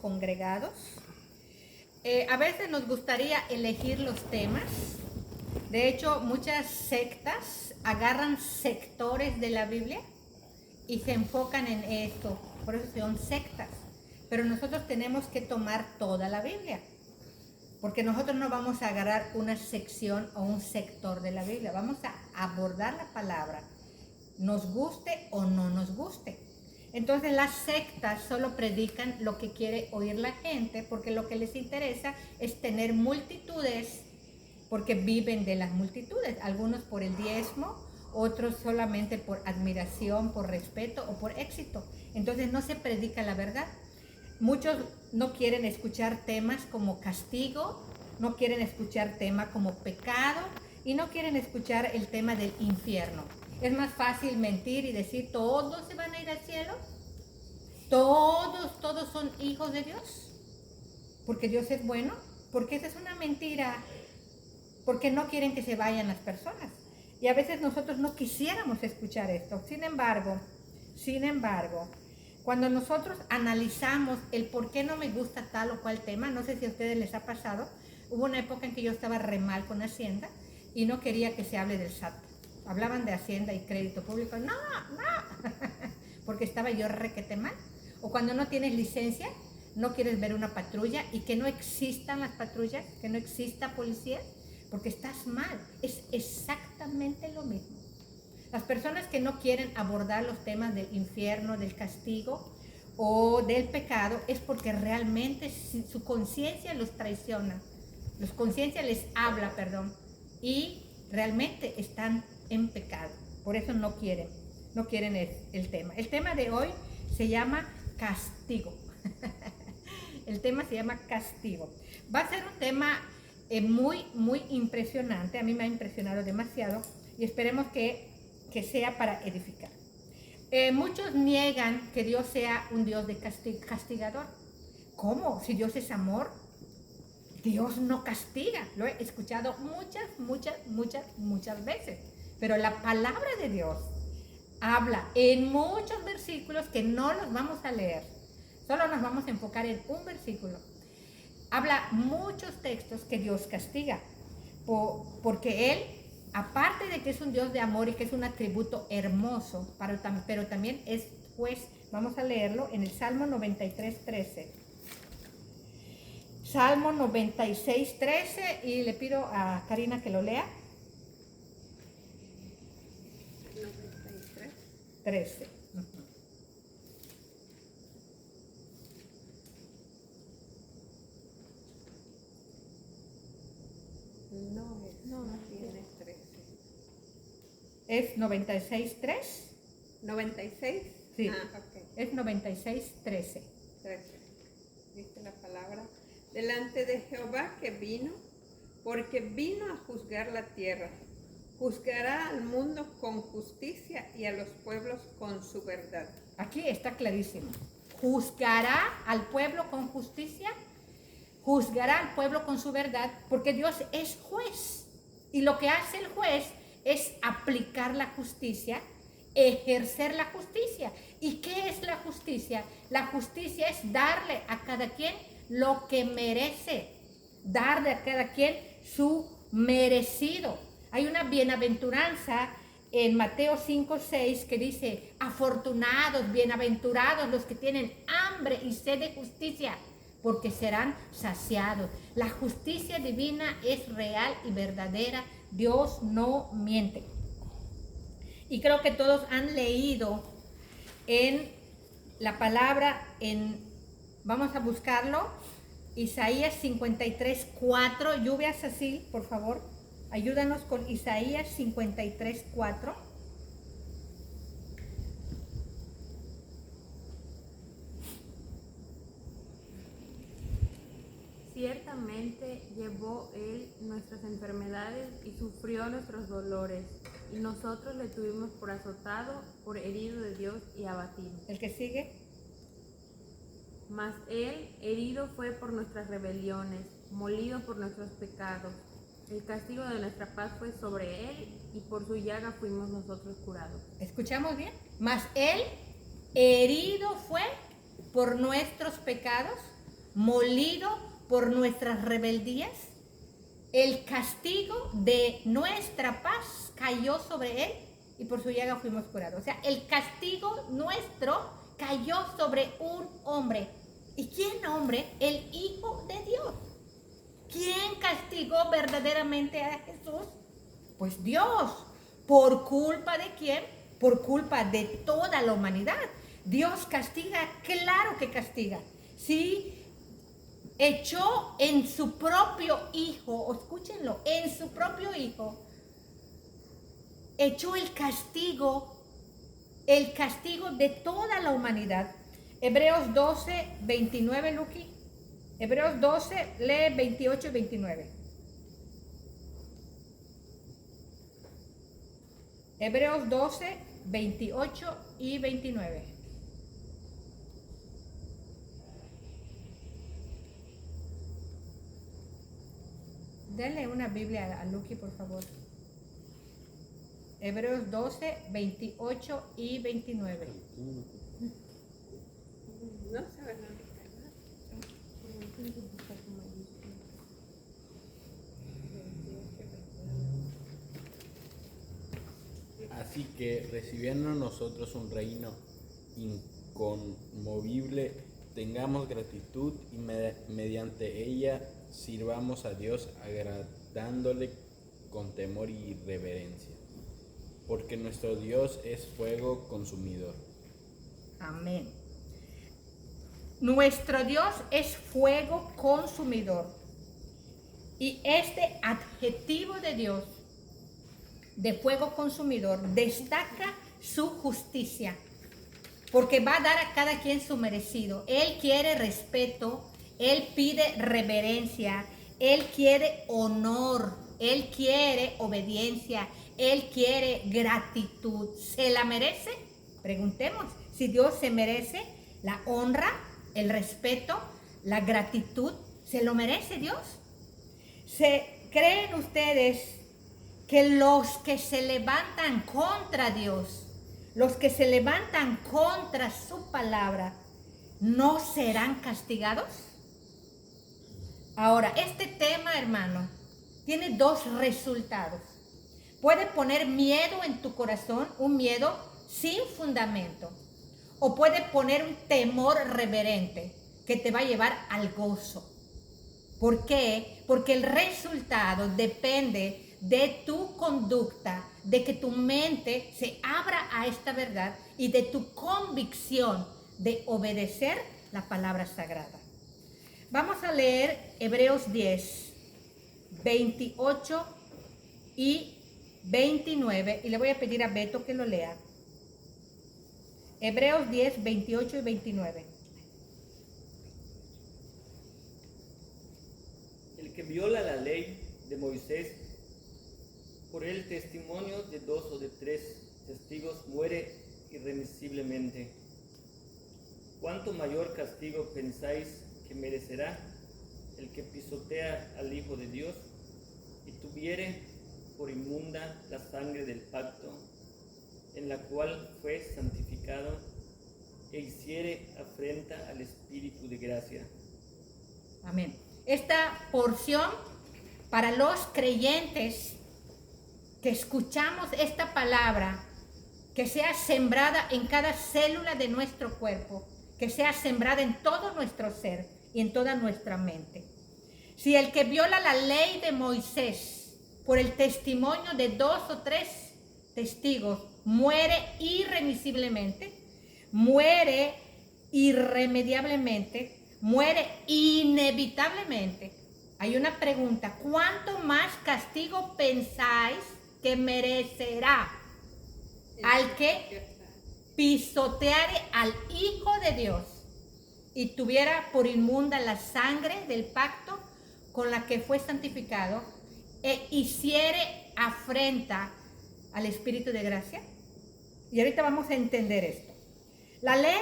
congregados. A veces nos gustaría elegir los temas. De hecho, muchas sectas agarran sectores de la Biblia y se enfocan en esto. Por eso son sectas. Pero nosotros tenemos que tomar toda la Biblia. Porque nosotros no vamos a agarrar una sección o un sector de la Biblia. Vamos a abordar la palabra, nos guste o no nos guste. Entonces las sectas solo predican lo que quiere oír la gente, porque lo que les interesa es tener multitudes, porque viven de las multitudes. Algunos por el diezmo, otros solamente por admiración, por respeto o por éxito. Entonces no se predica la verdad. Muchos no quieren escuchar temas como castigo, no quieren escuchar temas como pecado y no quieren escuchar el tema del infierno. Es más fácil mentir y decir, ¿todos se van a ir al cielo? ¿Todos son hijos de Dios? Porque Dios es bueno. Porque esa es una mentira. Porque no quieren que se vayan las personas. Y a veces nosotros no quisiéramos escuchar esto. Sin embargo, cuando nosotros analizamos el por qué no me gusta tal o cual tema, no sé si a ustedes les ha pasado, hubo una época en que yo estaba re mal con Hacienda y no quería que se hable del SAT. Hablaban de Hacienda y crédito público, no, porque estaba yo requete mal. O cuando no tienes licencia, no quieres ver una patrulla y que no existan las patrullas, que no exista policía, porque estás mal. Es exactamente lo mismo. Las personas que no quieren abordar los temas del infierno, del castigo o del pecado es porque realmente su conciencia los traiciona. Su conciencia les habla, y realmente están en pecado. Por eso no quieren el tema. El tema de hoy se llama castigo. El tema se llama castigo. Va a ser un tema muy, muy impresionante. A mí me ha impresionado demasiado y esperemos que sea para edificar. Muchos niegan que Dios sea un Dios de castigador. ¿Cómo? Si Dios es amor, Dios no castiga. Lo he escuchado muchas veces. Pero la palabra de Dios habla en muchos versículos que no los vamos a leer. Solo nos vamos a enfocar en un versículo. Habla muchos textos que Dios castiga. Porque Él, aparte de que es un Dios de amor y que es un atributo hermoso, pero también es juez. Vamos a leerlo en el Salmo 93:13. Salmo 96:13, y le pido a Karina que lo lea. 13. No tiene 13. ¿Es 96:3? 96. Sí, Ok. es 96:13. 13. Dice la palabra, delante de Jehová que vino, porque vino a juzgar la tierra. Juzgará al mundo con justicia y a los pueblos con su verdad. Aquí está clarísimo. Juzgará al pueblo con justicia, juzgará al pueblo con su verdad, porque Dios es juez. Y lo que hace el juez es aplicar la justicia, ejercer la justicia. ¿Y qué es la justicia? La justicia es darle a cada quien lo que merece, darle a cada quien su merecido. Hay una bienaventuranza en Mateo 5:6 que dice, afortunados, bienaventurados los que tienen hambre y sed de justicia, porque serán saciados. La justicia divina es real y verdadera. Dios no miente. Y creo que todos han leído en la palabra, vamos a buscarlo, Isaías 53:4. Lluvias así, por favor. Ayúdanos con Isaías 53:4. Ciertamente llevó Él nuestras enfermedades y sufrió nuestros dolores, y nosotros le tuvimos por azotado, por herido de Dios y abatido. El que sigue. Mas Él herido fue por nuestras rebeliones, molido por nuestros pecados. El castigo de nuestra paz fue sobre Él, y por su llaga fuimos nosotros curados. ¿Escuchamos bien? Mas Él herido fue por nuestros pecados, molido por nuestras rebeldías. El castigo de nuestra paz cayó sobre él y por su llaga fuimos curados. O sea, el castigo nuestro cayó sobre un hombre. ¿Y quién hombre? El Hijo de Dios. ¿Quién castigó verdaderamente a Jesús? Pues Dios. ¿Por culpa de quién? Por culpa de toda la humanidad. Dios castiga, claro que castiga. Sí, echó en su propio Hijo, escúchenlo, en su propio Hijo, echó el castigo de toda la humanidad. Hebreos 12, 29, Luqui. Hebreos 12, lee 28 y 29. Hebreos 12, 28 y 29. Denle una Biblia a Luqui, por favor. Hebreos 12, 28 y 29. No sabes dónde está. Así que, recibiendo nosotros un reino inconmovible, tengamos gratitud y mediante ella sirvamos a Dios agradándole con temor y reverencia, porque nuestro Dios es fuego consumidor. Amén. Nuestro Dios es fuego consumidor. Y este adjetivo de Dios, de fuego consumidor, destaca su justicia, porque va a dar a cada quien su merecido. Él quiere respeto, Él pide reverencia, Él quiere honor, Él quiere obediencia, Él quiere gratitud. ¿Se la merece? Preguntemos si Dios se merece la honra, el respeto, la gratitud. ¿Se lo merece Dios? ¿Creen ustedes que los que se levantan contra Dios, los que se levantan contra su palabra, no serán castigados? Ahora, este tema, hermano, tiene dos resultados. Puede poner miedo en tu corazón, un miedo sin fundamento, o puede poner un temor reverente que te va a llevar al gozo. ¿Por qué? Porque el resultado depende de tu conducta, de que tu mente se abra a esta verdad y de tu convicción de obedecer la palabra sagrada. Vamos a leer Hebreos 10, 28 y 29 y le voy a pedir a Beto que lo lea. Hebreos 10, 28 y 29. El que viola la ley de Moisés, por el testimonio de 2 o de 3 testigos, muere irremisiblemente. ¿Cuánto mayor castigo pensáis que merecerá el que pisotea al Hijo de Dios y tuviere por inmunda la sangre del pacto, en la cual fue santificado, e hiciere afrenta al Espíritu de gracia? Amén. Esta porción para los creyentes que escuchamos esta palabra, que sea sembrada en cada célula de nuestro cuerpo, que sea sembrada en todo nuestro ser y en toda nuestra mente. Si el que viola la ley de Moisés por el testimonio de 2 o 3 testigos muere irremisiblemente, muere irremediablemente, muere inevitablemente, hay una pregunta: ¿cuánto más castigo pensáis que merecerá al que pisoteare al Hijo de Dios y tuviera por inmunda la sangre del pacto con la que fue santificado e hiciere afrenta al Espíritu de gracia? Y ahorita vamos a entender esto. La ley,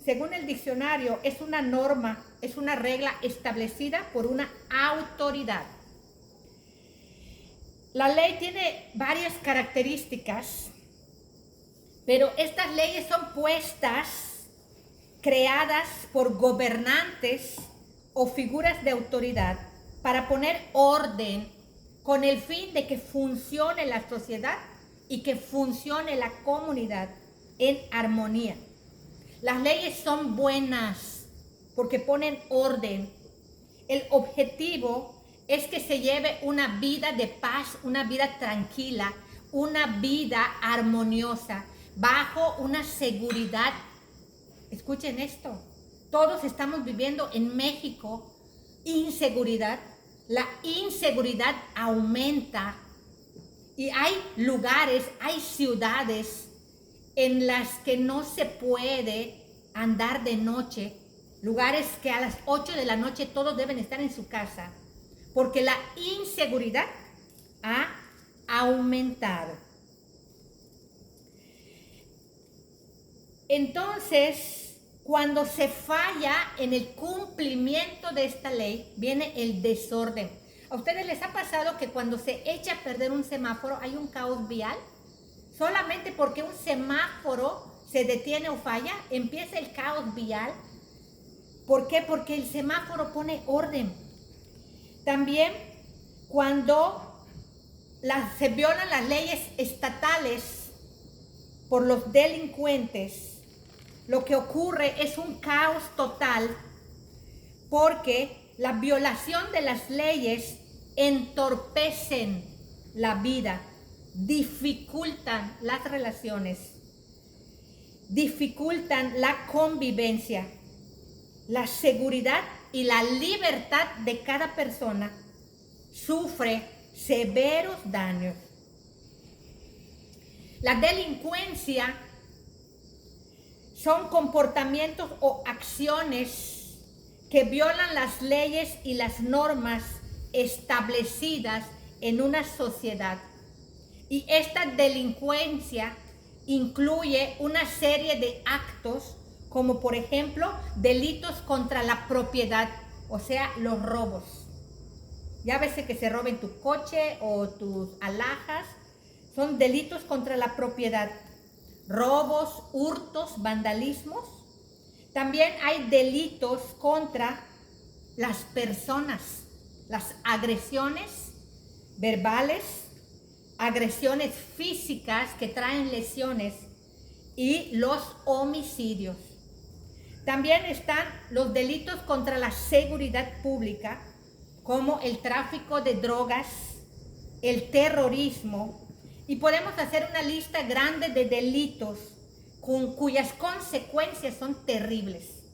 según el diccionario, es una norma, es una regla establecida por una autoridad. La ley tiene varias características, pero estas leyes son puestas, creadas por gobernantes o figuras de autoridad para poner orden con el fin de que funcione la sociedad y que funcione la comunidad en armonía. Las leyes son buenas porque ponen orden. El objetivo es que se lleve una vida de paz, una vida tranquila, una vida armoniosa, bajo una seguridad. Escuchen esto, todos estamos viviendo en México inseguridad. La inseguridad aumenta y hay lugares, hay ciudades en las que no se puede andar de noche, lugares que a las 8 de la noche todos deben estar en su casa, porque la inseguridad ha aumentado. Entonces, cuando se falla en el cumplimiento de esta ley, viene el desorden. ¿A ustedes les ha pasado que cuando se echa a perder un semáforo hay un caos vial? Solamente porque un semáforo se detiene o falla, empieza el caos vial. ¿Por qué? Porque el semáforo pone orden. También cuando se violan las leyes estatales por los delincuentes, lo que ocurre es un caos total, porque la violación de las leyes entorpecen la vida, dificultan las relaciones, dificultan la convivencia, la seguridad y la libertad de cada persona sufre severos daños. La delincuencia son comportamientos o acciones que violan las leyes y las normas establecidas en una sociedad. Y esta delincuencia incluye una serie de actos como por ejemplo delitos contra la propiedad, o sea, los robos. Ya ves que se roben tu coche o tus alhajas, son delitos contra la propiedad. Robos, hurtos, vandalismos. También hay delitos contra las personas, las agresiones verbales, agresiones físicas que traen lesiones y los homicidios. También están los delitos contra la seguridad pública, como el tráfico de drogas, el terrorismo, y podemos hacer una lista grande de delitos cuyas consecuencias son terribles.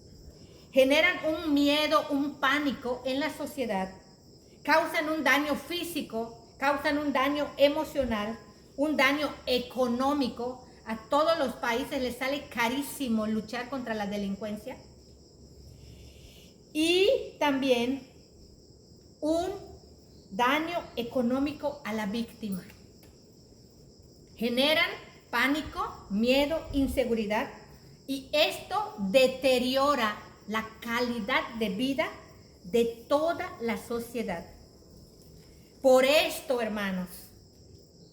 Generan un miedo, un pánico en la sociedad, causan un daño físico, causan un daño emocional, un daño económico. A todos los países les sale carísimo luchar contra la delincuencia. Y también un daño económico a la víctima. Generan pánico, miedo, inseguridad, y esto deteriora la calidad de vida de toda la sociedad. Por esto, hermanos,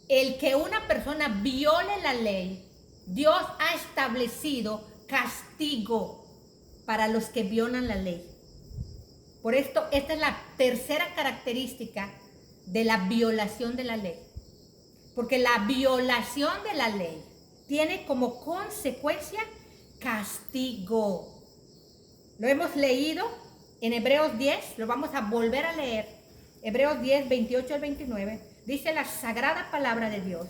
el que una persona viole la ley, Dios ha establecido castigo para los que violan la ley. Por esto, esta es la tercera característica de la violación de la ley. Porque la violación de la ley tiene como consecuencia castigo. Lo hemos leído en Hebreos 10, lo vamos a volver a leer. Hebreos 10, 28 al 29, dice la sagrada palabra de Dios: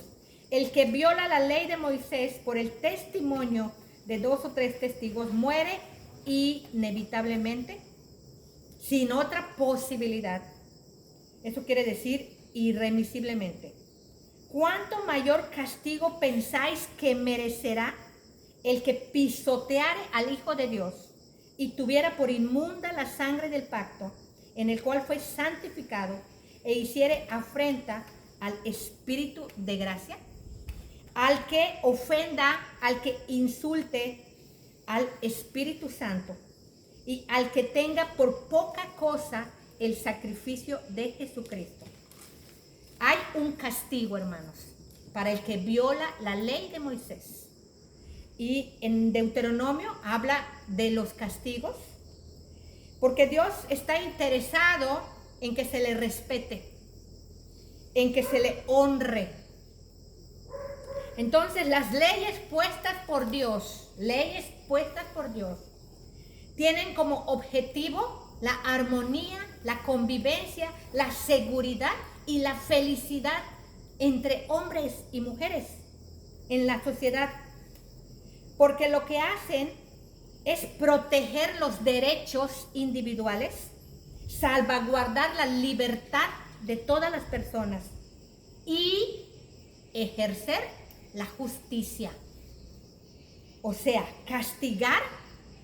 el que viola la ley de Moisés por el testimonio de 2 o 3 testigos muere inevitablemente, sin otra posibilidad. Eso quiere decir irremisiblemente. ¿Cuánto mayor castigo pensáis que merecerá el que pisoteare al Hijo de Dios y tuviera por inmunda la sangre del pacto en el cual fue santificado, e hiciere afrenta al Espíritu de gracia? Al que ofenda, al que insulte al Espíritu Santo, y al que tenga por poca cosa el sacrificio de Jesucristo. Hay un castigo, hermanos, para el que viola la ley de Moisés. Y en Deuteronomio habla de los castigos. Porque Dios está interesado en que se le respete, en que se le honre. Entonces, las leyes puestas por Dios, tienen como objetivo la armonía, la convivencia, la seguridad y la felicidad entre hombres y mujeres en la sociedad. Porque lo que hacen es proteger los derechos individuales, salvaguardar la libertad de todas las personas y ejercer la justicia. O sea, castigar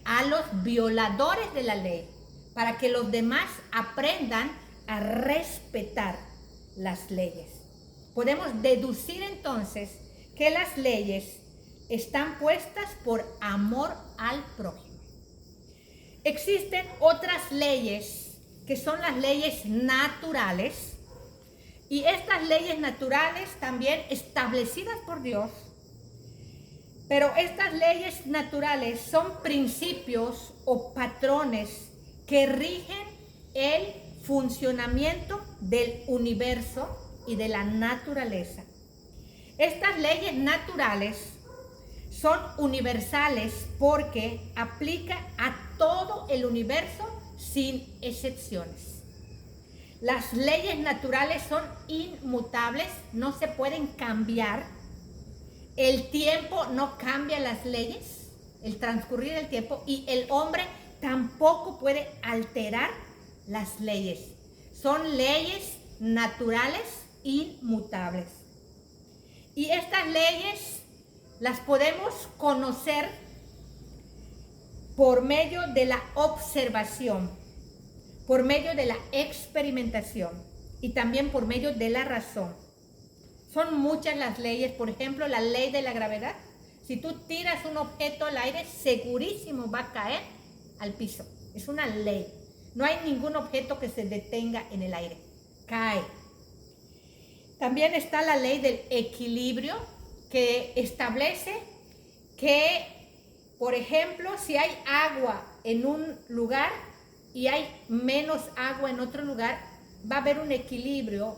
a los violadores de la ley para que los demás aprendan a respetar las leyes. Podemos deducir entonces que las leyes están puestas por amor al prójimo. Existen otras leyes que son las leyes naturales, y estas leyes naturales también establecidas por Dios, pero estas leyes naturales son principios o patrones que rigen el funcionamiento del universo y de la naturaleza. Estas leyes naturales son universales porque aplican a todo el universo sin excepciones. Las leyes naturales son inmutables, no se pueden cambiar. El tiempo no cambia las leyes, el transcurrir del tiempo, y el hombre tampoco puede alterar las leyes. Son leyes naturales inmutables. Y estas leyes las podemos conocer por medio de la observación, por medio de la experimentación y también por medio de la razón. Son muchas las leyes. Por ejemplo, la ley de la gravedad. Si tú tiras un objeto al aire, segurísimo va a caer al piso. Es una ley. No hay ningún objeto que se detenga en el aire. Cae. También está la ley del equilibrio, que establece que, por ejemplo, si hay agua en un lugar y hay menos agua en otro lugar, va a haber un equilibrio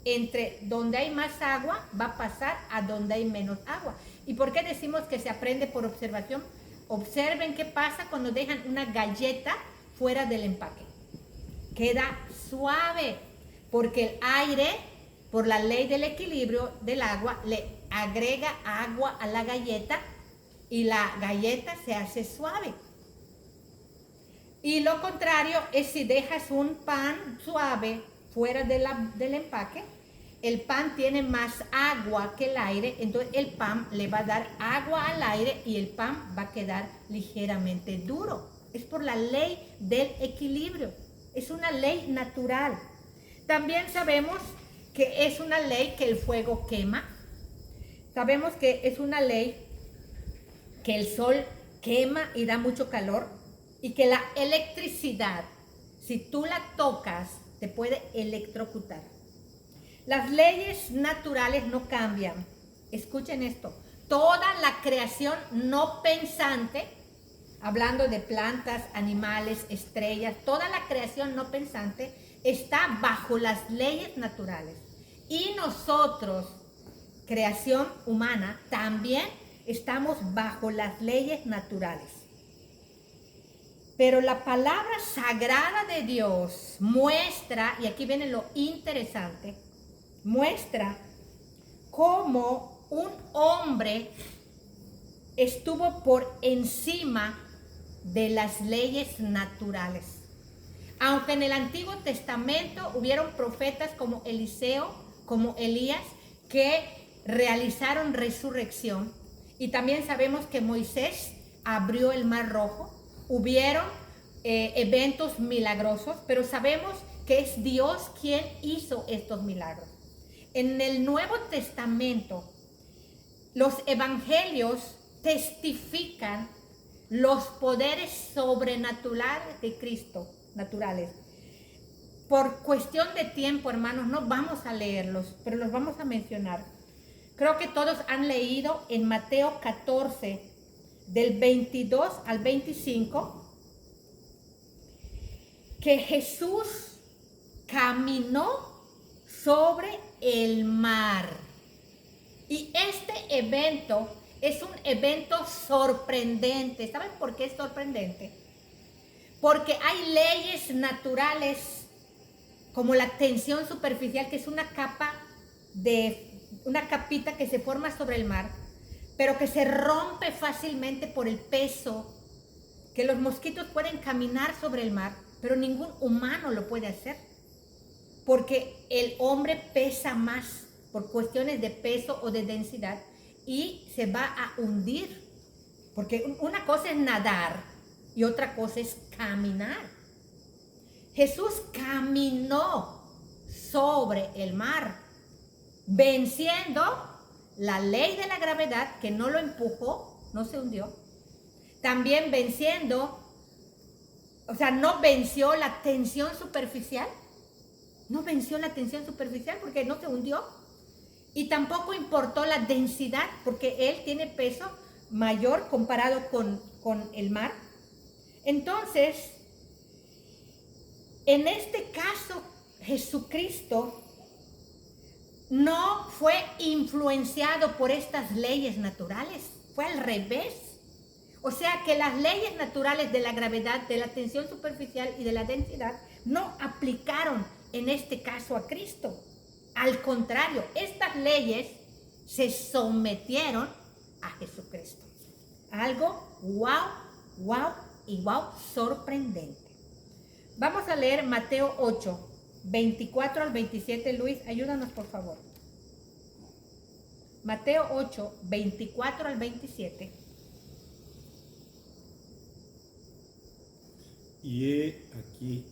entre donde hay más agua, va a pasar a donde hay menos agua. ¿Y por qué decimos que se aprende por observación? Observen qué pasa cuando dejan una galleta fuera del empaque. Queda suave, porque el aire, por la ley del equilibrio del agua, le agrega agua a la galleta y la galleta se hace suave. Y lo contrario es si dejas un pan suave fuera del empaque, el pan tiene más agua que el aire, entonces el pan le va a dar agua al aire y el pan va a quedar ligeramente duro. Es por la ley del equilibrio, es una ley natural. También sabemos que es una ley que el fuego quema. Sabemos que es una ley que el sol quema y da mucho calor, y que la electricidad, si tú la tocas, te puede electrocutar. Las leyes naturales no cambian. Escuchen esto. Toda la creación no pensante, hablando de plantas, animales, estrellas, toda la creación no pensante está bajo las leyes naturales. Y nosotros, creación humana, también estamos bajo las leyes naturales. Pero la palabra sagrada de Dios muestra, y aquí viene lo interesante, muestra cómo un hombre estuvo por encima de las leyes naturales. Aunque en el Antiguo Testamento hubieron profetas como Eliseo, como Elías, que realizaron resurrección, y también sabemos que Moisés abrió el Mar Rojo, hubieron eventos milagrosos, pero sabemos que es Dios quien hizo estos milagros. En el Nuevo Testamento, los evangelios testifican los poderes sobrenaturales de Cristo, naturales. Por cuestión de tiempo, hermanos, no vamos a leerlos, pero los vamos a mencionar. Creo que todos han leído en Mateo 14, del 22 al 25, que Jesús caminó sobre el mar. Y este evento es un evento sorprendente. ¿Saben por qué es sorprendente? Porque hay leyes naturales como la tensión superficial, que es una capita que se forma sobre el mar, pero que se rompe fácilmente por el peso, que los mosquitos pueden caminar sobre el mar, pero ningún humano lo puede hacer, porque el hombre pesa más por cuestiones de peso o de densidad y se va a hundir, porque una cosa es nadar y otra cosa es caminar. Jesús caminó sobre el mar, venciendo la ley de la gravedad, que no lo empujó, no se hundió. También venciendo, o sea, no venció la tensión superficial. No venció la tensión superficial porque no se hundió. Y tampoco importó la densidad, porque él tiene peso mayor comparado con el mar. Entonces, en este caso, Jesucristo no fue influenciado por estas leyes naturales, fue al revés. O sea que las leyes naturales de la gravedad, de la tensión superficial y de la densidad no aplicaron en este caso a Cristo. Al contrario, estas leyes se sometieron a Jesucristo. Algo wow y wow sorprendente. Vamos a leer Mateo 8, 24 al 27. Luis, ayúdanos por favor. Mateo 8, 24 al 27. Y he aquí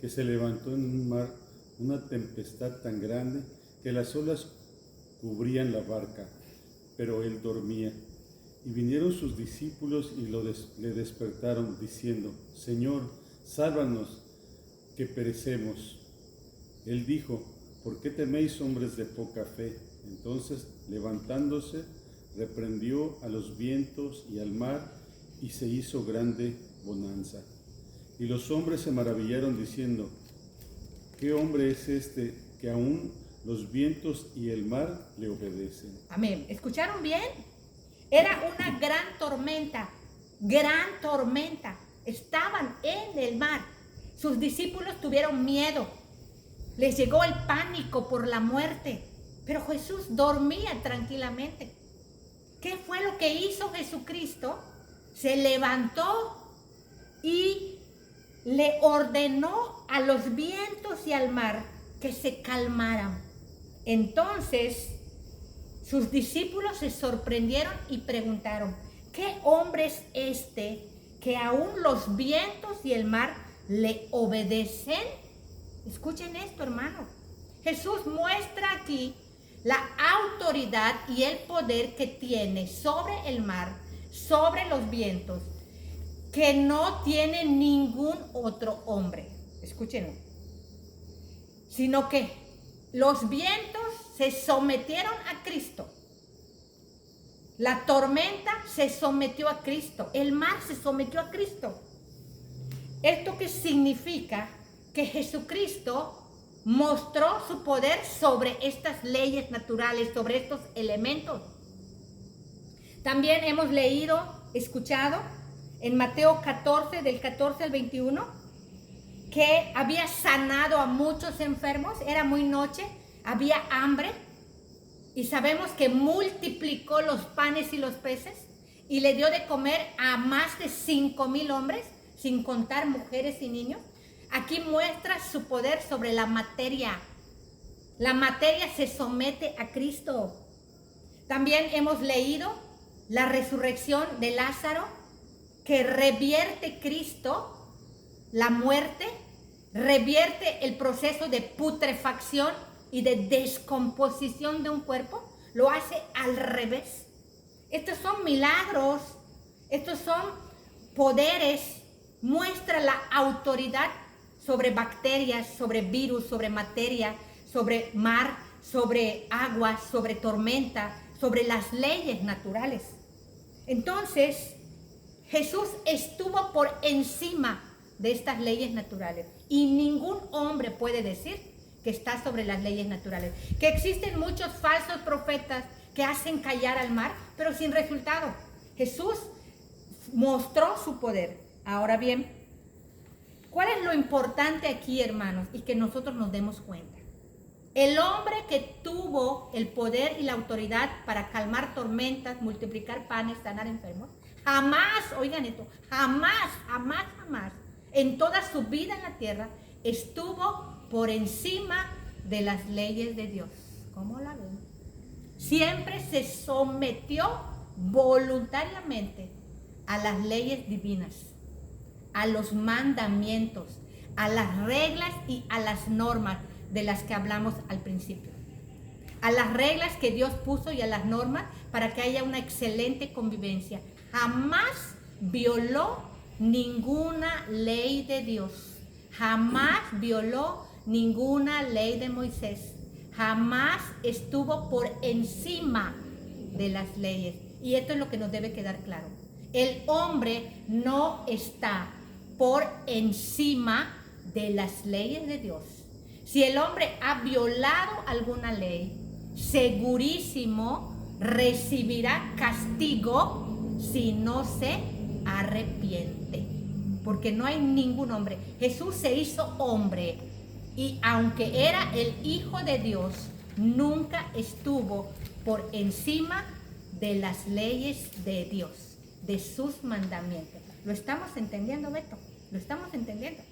que se levantó en un mar una tempestad tan grande que las olas cubrían la barca, pero él dormía. Y vinieron sus discípulos y le despertaron, diciendo: Señor, sálvanos, que perecemos. Él dijo: ¿por qué teméis, hombres de poca fe? Entonces, levantándose, reprendió a los vientos y al mar, y se hizo grande bonanza. Y los hombres se maravillaron, diciendo: ¿qué hombre es este que aún los vientos y el mar le obedecen? Amén. ¿Escucharon bien? Era una gran tormenta, gran tormenta. Estaban en el mar. Sus discípulos tuvieron miedo. Les llegó el pánico por la muerte. Pero Jesús dormía tranquilamente. ¿Qué fue lo que hizo Jesucristo? Se levantó y le ordenó a los vientos y al mar que se calmaran. Entonces, sus discípulos se sorprendieron y preguntaron: ¿qué hombre es este que aún los vientos y el mar le obedecen? Escuchen esto, hermano. Jesús muestra aquí la autoridad y el poder que tiene sobre el mar, sobre los vientos, que no tiene ningún otro hombre. Escúchenlo. Sino que los vientos se sometieron a Cristo. La tormenta se sometió a Cristo. El mar se sometió a Cristo. ¿Esto qué significa? Que Jesucristo mostró su poder sobre estas leyes naturales, sobre estos elementos. También hemos leído, escuchado en Mateo 14, del 14 al 21, que había sanado a muchos enfermos. Era muy noche, había hambre, y sabemos que multiplicó los panes y los peces y le dio de comer a más de 5,000 hombres, sin contar mujeres y niños. Aquí muestra su poder sobre la materia. La materia se somete a Cristo. También hemos leído la resurrección de Lázaro, que revierte Cristo la muerte, revierte el proceso de putrefacción y de descomposición de un cuerpo. Lo hace al revés. Estos son milagros, estos son poderes. Muestra la autoridad sobre bacterias, sobre virus, sobre materia, sobre mar, sobre agua, sobre tormenta, sobre las leyes naturales. Entonces, Jesús estuvo por encima de estas leyes naturales. Y ningún hombre puede decir que está sobre las leyes naturales. Que existen muchos falsos profetas que hacen callar al mar, pero sin resultado. Jesús mostró su poder. Ahora bien, ¿cuál es lo importante aquí, hermanos? Y que nosotros nos demos cuenta. El hombre que tuvo el poder y la autoridad para calmar tormentas, multiplicar panes, sanar enfermos, jamás, oigan esto, jamás, en toda su vida en la tierra, estuvo por encima de las leyes de Dios. ¿Cómo la ven? Siempre se sometió voluntariamente a las leyes divinas, a los mandamientos, a las reglas y a las normas de las que hablamos al principio. A las reglas que Dios puso y a las normas para que haya una excelente convivencia. Jamás violó ninguna ley de Dios. Jamás violó ninguna ley de Moisés. Jamás estuvo por encima de las leyes. Y esto es lo que nos debe quedar claro. El hombre no está por encima de las leyes de Dios. Si el hombre ha violado alguna ley, segurísimo recibirá castigo si no se arrepiente. Porque no hay ningún hombre. Jesús se hizo hombre y aunque era el Hijo de Dios, nunca estuvo por encima de las leyes de Dios, de sus mandamientos. ¿Lo estamos entendiendo, Beto? ¿Lo estamos entendiendo?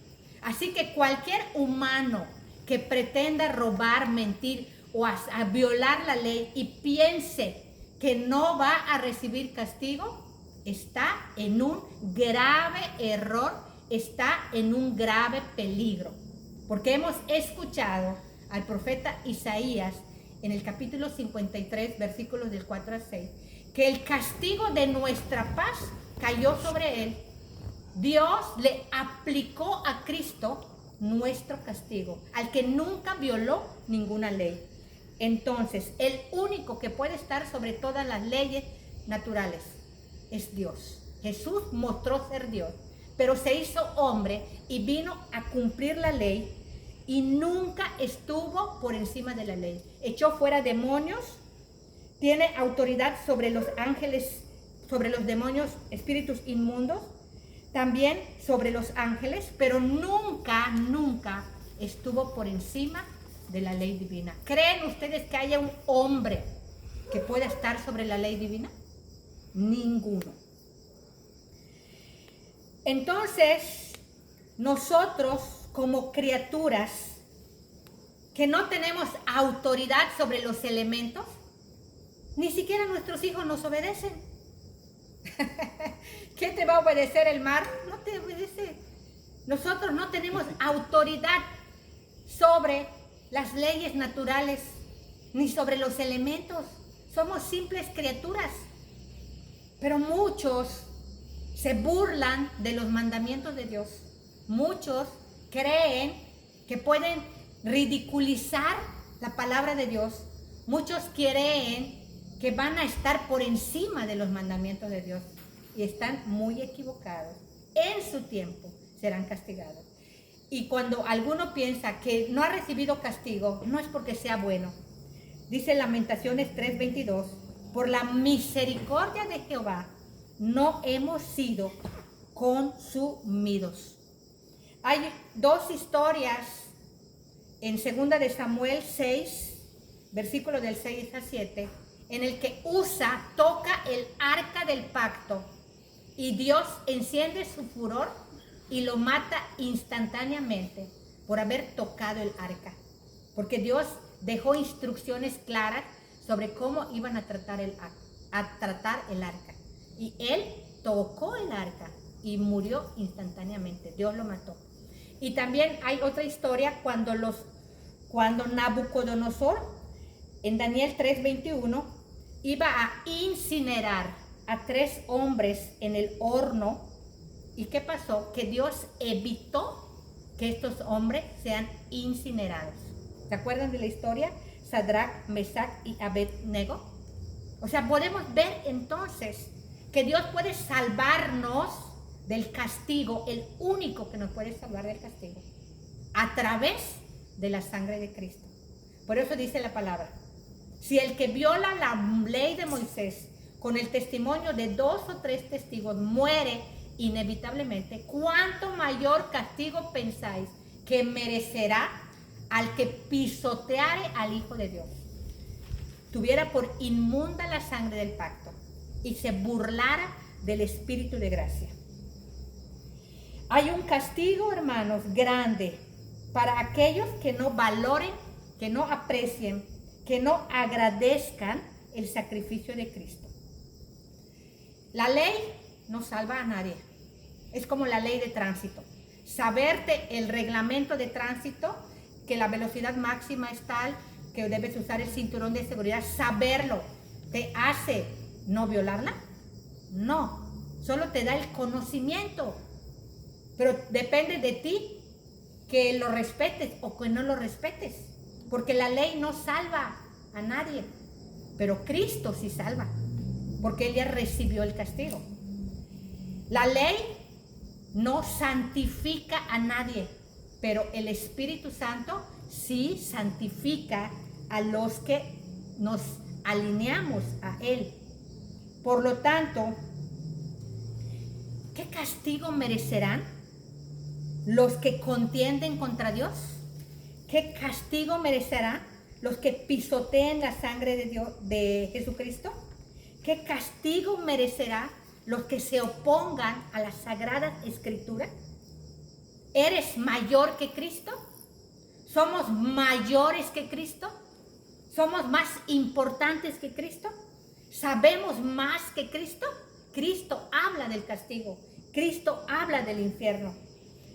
Así que cualquier humano que pretenda robar, mentir o a violar la ley y piense que no va a recibir castigo, está en un grave error, está en un grave peligro. Porque hemos escuchado al profeta Isaías en el capítulo 53, versículos del 4 al 6, que el castigo de nuestra paz cayó sobre él. Dios le aplicó a Cristo nuestro castigo, al que nunca violó ninguna ley. Entonces, el único que puede estar sobre todas las leyes naturales es Dios. Jesús mostró ser Dios, pero se hizo hombre y vino a cumplir la ley y nunca estuvo por encima de la ley. Echó fuera demonios, tiene autoridad sobre los ángeles, sobre los demonios, espíritus inmundos, también sobre los ángeles, pero nunca estuvo por encima de la ley divina. ¿Creen ustedes que haya un hombre que pueda estar sobre la ley divina? Ninguno. Entonces, nosotros como criaturas que no tenemos autoridad sobre los elementos, ni siquiera nuestros hijos nos obedecen. ¿Qué te va a obedecer el mar? No te obedece. Nosotros no tenemos autoridad sobre las leyes naturales ni sobre los elementos. Somos simples criaturas. Pero muchos se burlan de los mandamientos de Dios. Muchos creen que pueden ridiculizar la palabra de Dios. Muchos creen que van a estar por encima de los mandamientos de Dios y están muy equivocados. En su tiempo serán castigados. Y cuando alguno piensa que no ha recibido castigo, no es porque sea bueno. Dice Lamentaciones 3:22, por la misericordia de Jehová no hemos sido consumidos. Hay dos historias en 2 de Samuel 6, versículos del 6 al 7, en el que Usa toca el arca del pacto y Dios enciende su furor y lo mata instantáneamente por haber tocado el arca. Porque Dios dejó instrucciones claras sobre cómo iban a tratar el arca. Y él tocó el arca y murió instantáneamente. Dios lo mató. Y también hay otra historia cuando Nabucodonosor, en Daniel 3:21, iba a incinerar a 3 hombres en el horno. ¿Y qué pasó? Que Dios evitó que estos hombres sean incinerados. ¿Se acuerdan de la historia? Sadrach, Mesach y Abednego. O sea, podemos ver entonces que Dios puede salvarnos del castigo, el único que nos puede salvar del castigo. a través de la sangre de Cristo. Por eso dice la palabra, si el que viola la ley de Moisés con el testimonio de 2 o 3 testigos muere inevitablemente, ¿cuánto mayor castigo pensáis que merecerá al que pisoteare al Hijo de Dios? Tuviera por inmunda la sangre del pacto y se burlara del Espíritu de gracia. Hay un castigo, hermanos, grande para aquellos que no valoren, que no aprecien, que no agradezcan el sacrificio de Cristo. La ley no salva a nadie. Es como la ley de tránsito. Saberte el reglamento de tránsito, que la velocidad máxima es tal, que debes usar el cinturón de seguridad, saberlo, ¿te hace no violarla? No, solo te da el conocimiento. Pero depende de ti que lo respetes o que no lo respetes. Porque la ley no salva a nadie, pero Cristo sí salva, porque Él ya recibió el castigo. La ley no santifica a nadie, pero el Espíritu Santo sí santifica a los que nos alineamos a Él. Por lo tanto, ¿qué castigo merecerán los que contienden contra Dios? ¿Qué castigo merecerán los que pisoteen la sangre de Dios, de Jesucristo? ¿Qué castigo merecerá los que se opongan a las sagradas escrituras? ¿Eres mayor que Cristo? ¿Somos mayores que Cristo? ¿Somos más importantes que Cristo? ¿Sabemos más que Cristo? Cristo habla del castigo. Cristo habla del infierno.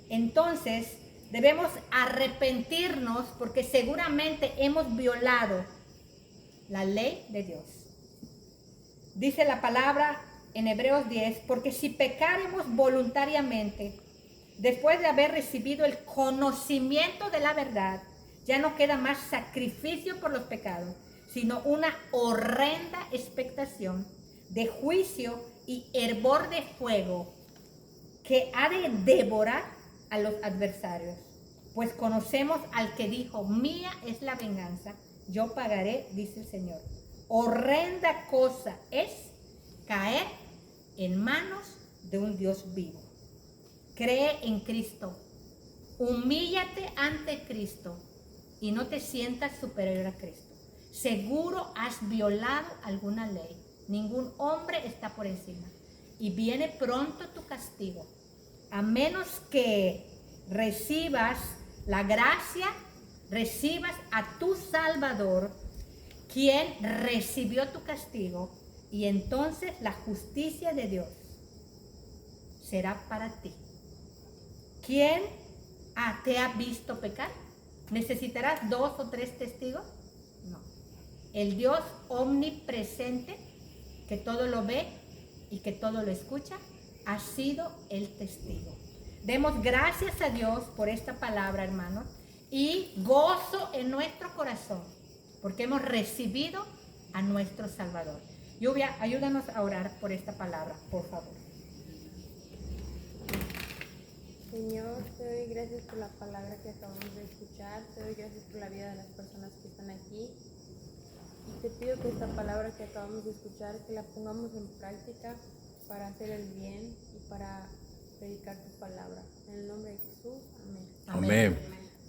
Entonces, debemos arrepentirnos porque seguramente hemos violado la ley de Dios. Dice la palabra en Hebreos 10, porque si pecáremos voluntariamente, después de haber recibido el conocimiento de la verdad, ya no queda más sacrificio por los pecados, sino una horrenda expectación de juicio y hervor de fuego que ha de devorar a los adversarios. Pues conocemos al que dijo, mía es la venganza, yo pagaré, dice el Señor. Horrenda cosa es caer en manos de un Dios vivo. Cree en Cristo, humíllate ante Cristo y no te sientas superior a Cristo. Seguro has violado alguna ley. Ningún hombre está por encima. Y viene pronto tu castigo. A menos que recibas la gracia, recibas a tu Salvador, quien recibió tu castigo, y entonces la justicia de Dios será para ti. ¿Quién te ha visto pecar? ¿Necesitarás 2 o 3 testigos? No. El Dios omnipresente, que todo lo ve y que todo lo escucha, ha sido el testigo. Demos gracias a Dios por esta palabra, hermanos, y gozo en nuestro corazón, porque hemos recibido a nuestro Salvador. Lluvia, ayúdanos a orar por esta palabra, por favor. Señor, te doy gracias por la palabra que acabamos de escuchar, te doy gracias por la vida de las personas que están aquí. Y te pido que esta palabra que acabamos de escuchar, que la pongamos en práctica para hacer el bien y para predicar tu palabra. En el nombre de Jesús, amén. Amén.